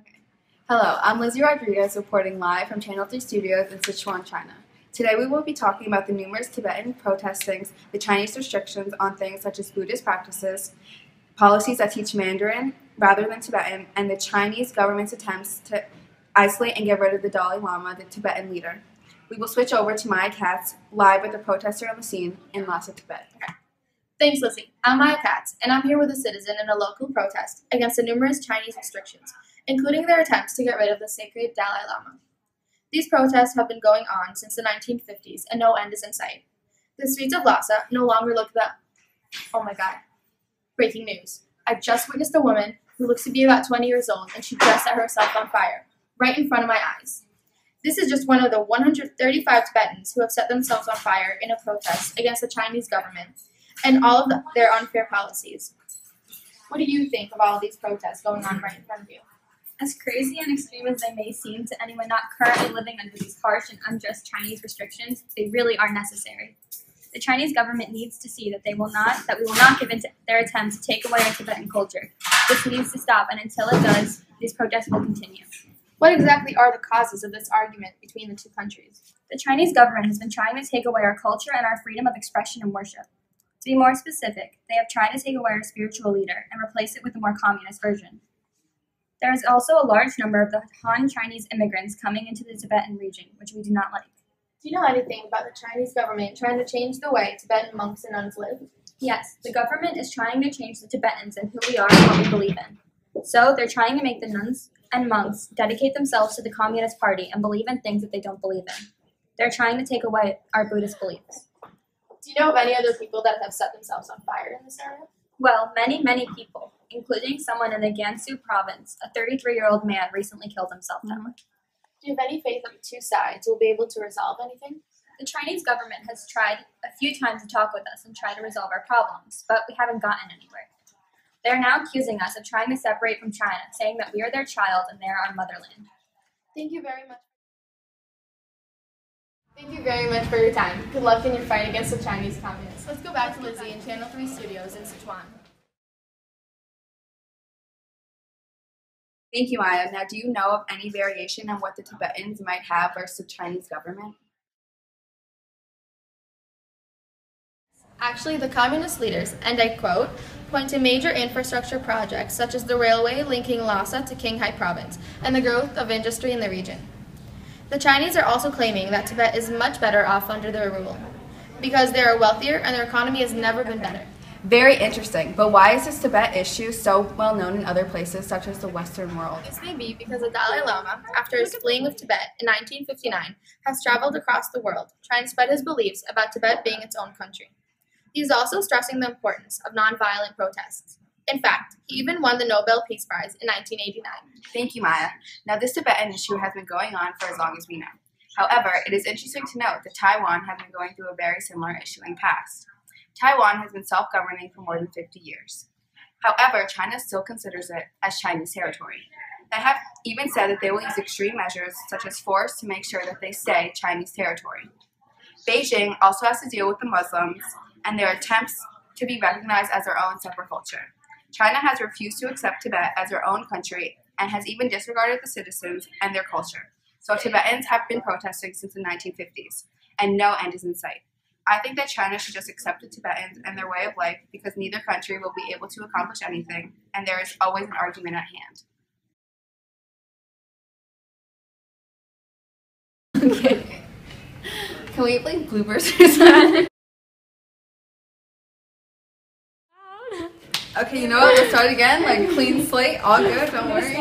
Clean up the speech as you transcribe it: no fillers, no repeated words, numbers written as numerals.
Okay. Hello, I'm Lizzy Rodriguez reporting live from Channel 3 Studios in Sichuan, China. Today we will be talking about the numerous Tibetan protestings, the Chinese restrictions on things such as Buddhist practices, policies that teach Mandarin rather than Tibetan, and the Chinese government's attempts to isolate and get rid of the Dalai Lama, the Tibetan leader. We will switch over to Maya Katz, live with a protester on the scene in Lhasa, Tibet. Okay. Thanks, Lizzy. I'm Maya Katz, and I'm here with a citizen in a local protest against the numerous Chinese restrictions, including their attempts to get rid of the sacred Dalai Lama. These protests have been going on since the 1950s, and no end is in sight. The streets of Lhasa no longer look oh my god. Breaking news. I just witnessed a woman who looks to be about 20 years old, and she just set herself on fire, right in front of my eyes. This is just one of the 135 Tibetans who have set themselves on fire in a protest against the Chinese government and all of their unfair policies. What do you think of all of these protests going on right in front of you? As crazy and extreme as they may seem to anyone not currently living under these harsh and unjust Chinese restrictions, they really are necessary. The Chinese government needs to see that we will not give in to their attempts to take away our Tibetan culture. This needs to stop, and until it does, these protests will continue. What exactly are the causes of this argument between the two countries? The Chinese government has been trying to take away our culture and our freedom of expression and worship. To be more specific, they have tried to take away our spiritual leader and replace it with a more communist version. There is also a large number of the Han Chinese immigrants coming into the Tibetan region, which we do not like. Do you know anything about the Chinese government trying to change the way Tibetan monks and nuns live? Yes, the government is trying to change the Tibetans and who we are and what we believe in. So they're trying to make the nuns and monks dedicate themselves to the Communist Party and believe in things that they don't believe in. They're trying to take away our Buddhist beliefs. Do you know of any other people that have set themselves on fire in this area? Well, many people, including someone in the Gansu province. A 33-year-old man recently killed himself that way. Do you have any faith that the two sides will be able to resolve anything? The Chinese government has tried a few times to talk with us and try to resolve our problems, but we haven't gotten anywhere. They are now accusing us of trying to separate from China, saying that we are their child and they are our motherland. Thank you very much. Thank you very much for your time. Good luck in your fight against the Chinese communists. Let's go back to Lizzy in Channel 3 Studios in Sichuan. Thank you, Maya. Now, do you know of any variation on what the Tibetans might have versus the Chinese government? Actually, the communist leaders, and I quote, point to major infrastructure projects such as the railway linking Lhasa to Qinghai province and the growth of industry in the region. The Chinese are also claiming that Tibet is much better off under their rule because they are wealthier and their economy has never been better. Very interesting, but why is this Tibet issue so well known in other places such as the Western world? This may be because the Dalai Lama, after his fleeing of Tibet in 1959, has traveled across the world trying to spread his beliefs about Tibet being its own country. He is also stressing the importance of nonviolent protests. In fact, he even won the Nobel Peace Prize in 1989. Thank you, Maya. Now, this Tibetan issue has been going on for as long as we know. However, it is interesting to note that Taiwan has been going through a very similar issue in the past. Taiwan has been self-governing for more than 50 years. However, China still considers it as Chinese territory. They have even said that they will use extreme measures such as force to make sure that they stay Chinese territory. Beijing also has to deal with the Muslims and their attempts to be recognized as their own separate culture. China has refused to accept Tibet as their own country and has even disregarded the citizens and their culture. So Tibetans have been protesting since the 1950s, and no end is in sight. I think that China should just accept the Tibetans and their way of life because neither country will be able to accomplish anything, and there is always an argument at hand. Okay. Can we play bloopers or something? Okay, you know what? We'll start again. Like, clean slate, all good, don't worry.